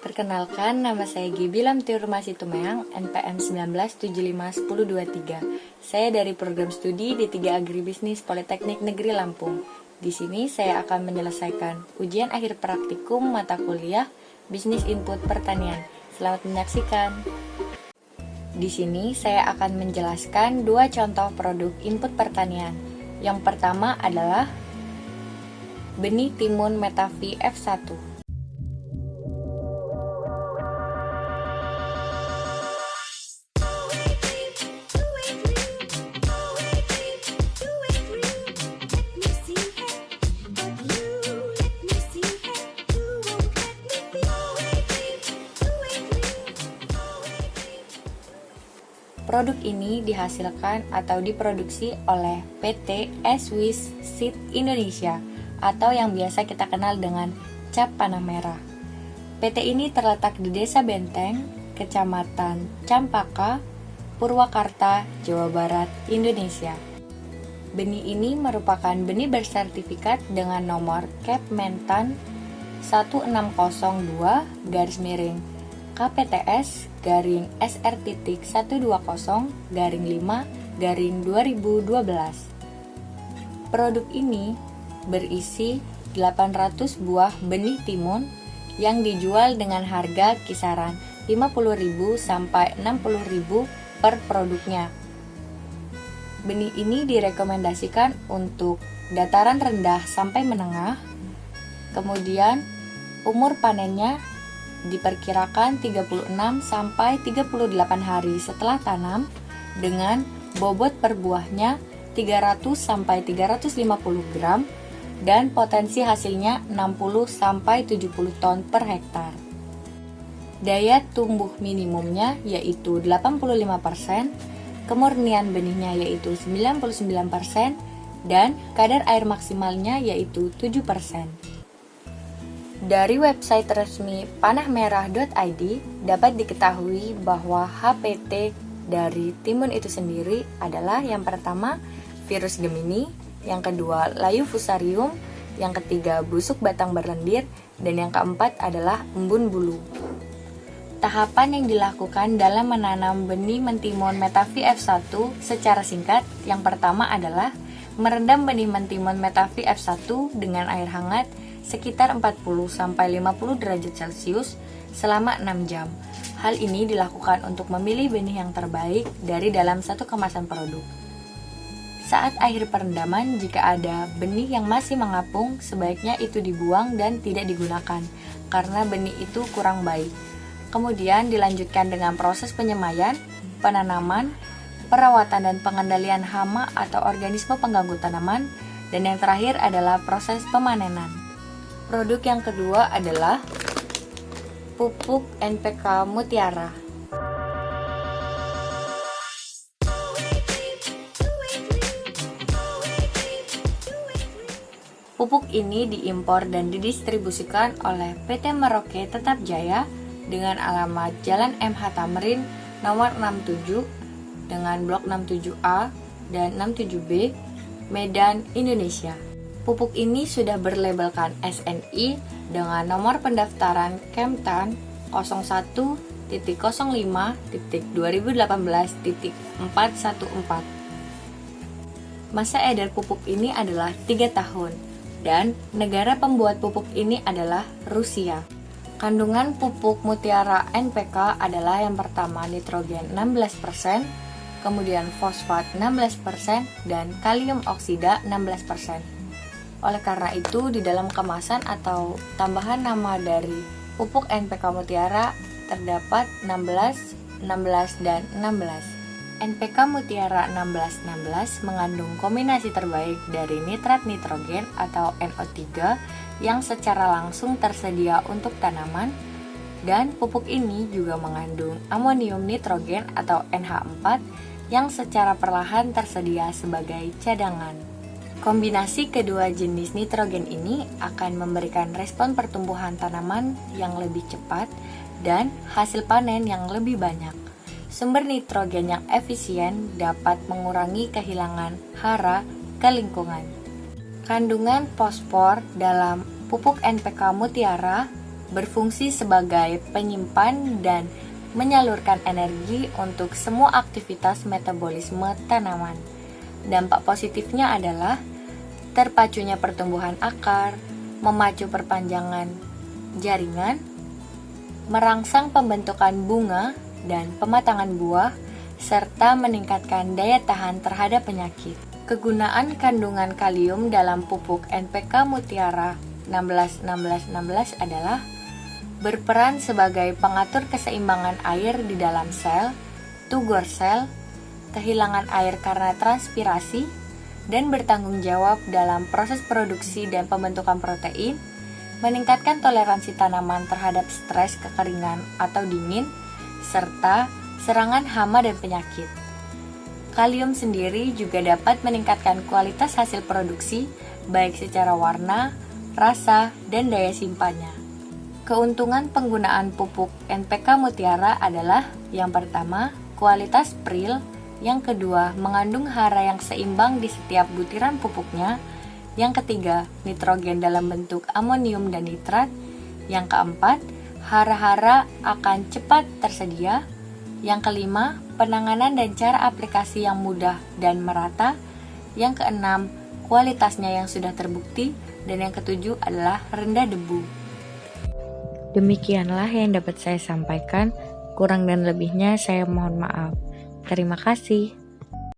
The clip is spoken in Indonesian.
Perkenalkan, nama saya Gibi Lamtiur Masitumeang, NPM 19751023. Saya dari program studi D3 Agribisnis Politeknik Negeri Lampung. Di sini saya akan menyelesaikan ujian akhir praktikum mata kuliah Bisnis Input Pertanian. Selamat menyaksikan. Di sini saya akan menjelaskan dua contoh produk input pertanian. Yang pertama adalah benih timun Metavi F1. Produk ini dihasilkan atau diproduksi oleh PT Swiss Seed Indonesia atau yang biasa kita kenal dengan Cap Panah Merah. PT ini terletak di Desa Benteng, Kecamatan Campaka, Purwakarta, Jawa Barat, Indonesia. Benih ini merupakan benih bersertifikat dengan nomor Kepmentan 1602 KPTS SR.SR.120-5-2012. Produk ini berisi 800 buah benih timun yang dijual dengan harga kisaran 50.000 sampai 60.000 per produknya. Benih ini direkomendasikan untuk dataran rendah sampai menengah. Kemudian umur panennya diperkirakan 36 sampai 38 hari setelah tanam dengan bobot per buahnya 300 sampai 350 gram dan potensi hasilnya 60 sampai 70 ton per hektar. Daya tumbuh minimumnya yaitu 85%, kemurnian benihnya yaitu 99% dan kadar air maksimalnya yaitu 7%. Dari website resmi panahmerah.id dapat diketahui bahwa HPT dari timun itu sendiri adalah yang pertama virus Gemini, yang kedua layu fusarium, yang ketiga busuk batang berlendir, dan yang keempat adalah embun bulu. Tahapan yang dilakukan dalam menanam benih mentimun Metavi F1 secara singkat, yang pertama adalah merendam benih mentimun Metavi F1 dengan air hangat sekitar 40-50 derajat Celcius selama 6 jam. Hal ini dilakukan untuk memilih benih yang terbaik dari dalam satu kemasan produk. Saat akhir perendaman, jika ada benih yang masih mengapung, sebaiknya itu dibuang dan tidak digunakan, karena benih itu kurang baik. Kemudian dilanjutkan dengan proses penyemaian, penanaman, perawatan dan pengendalian hama atau organisme pengganggu tanaman, dan yang terakhir adalah proses pemanenan. Produk yang kedua adalah pupuk NPK Mutiara. Pupuk ini diimpor dan didistribusikan oleh PT Merauke Tetap Jaya dengan alamat Jalan MH Tamrin nomor 67 dengan blok 67A dan 67B, Medan, Indonesia. Pupuk ini sudah berlabelkan SNI dengan nomor pendaftaran Kemtan 01.05.2018.414. Masa edar pupuk ini adalah 3 tahun dan negara pembuat pupuk ini adalah Rusia. Kandungan pupuk Mutiara NPK adalah yang pertama nitrogen 16%, kemudian fosfat 16%, dan kalium oksida 16%. Oleh karena itu, di dalam kemasan atau tambahan nama dari pupuk NPK Mutiara terdapat 16, 16, dan 16. NPK Mutiara 1616 mengandung kombinasi terbaik dari nitrat nitrogen atau NO3 yang secara langsung tersedia untuk tanaman, dan pupuk ini juga mengandung amonium nitrogen atau NH4 yang secara perlahan tersedia sebagai cadangan. Kombinasi kedua jenis nitrogen ini akan memberikan respon pertumbuhan tanaman yang lebih cepat dan hasil panen yang lebih banyak. Sumber nitrogen yang efisien dapat mengurangi kehilangan hara ke lingkungan. Kandungan fosfor dalam pupuk NPK Mutiara berfungsi sebagai penyimpan dan menyalurkan energi untuk semua aktivitas metabolisme tanaman. Dampak positifnya adalah terpacunya pertumbuhan akar, memacu perpanjangan jaringan, merangsang pembentukan bunga dan pematangan buah, serta meningkatkan daya tahan terhadap penyakit. Kegunaan kandungan kalium dalam pupuk NPK Mutiara 16-16-16 adalah berperan sebagai pengatur keseimbangan air di dalam sel, tugor sel, kehilangan air karena transpirasi, dan bertanggung jawab dalam proses produksi dan pembentukan protein, meningkatkan toleransi tanaman terhadap stres, kekeringan, atau dingin, serta serangan hama dan penyakit. Kalium sendiri juga dapat meningkatkan kualitas hasil produksi, baik secara warna, rasa, dan daya simpannya. Keuntungan penggunaan pupuk NPK Mutiara adalah yang pertama, kualitas pril, yang kedua, mengandung hara yang seimbang di setiap butiran pupuknya, yang ketiga, nitrogen dalam bentuk amonium dan nitrat, yang keempat, hara-hara akan cepat tersedia, yang kelima, penanganan dan cara aplikasi yang mudah dan merata, yang keenam, kualitasnya yang sudah terbukti, dan yang ketujuh adalah rendah debu. Demikianlah yang dapat saya sampaikan, kurang dan lebihnya saya mohon maaf. Terima kasih.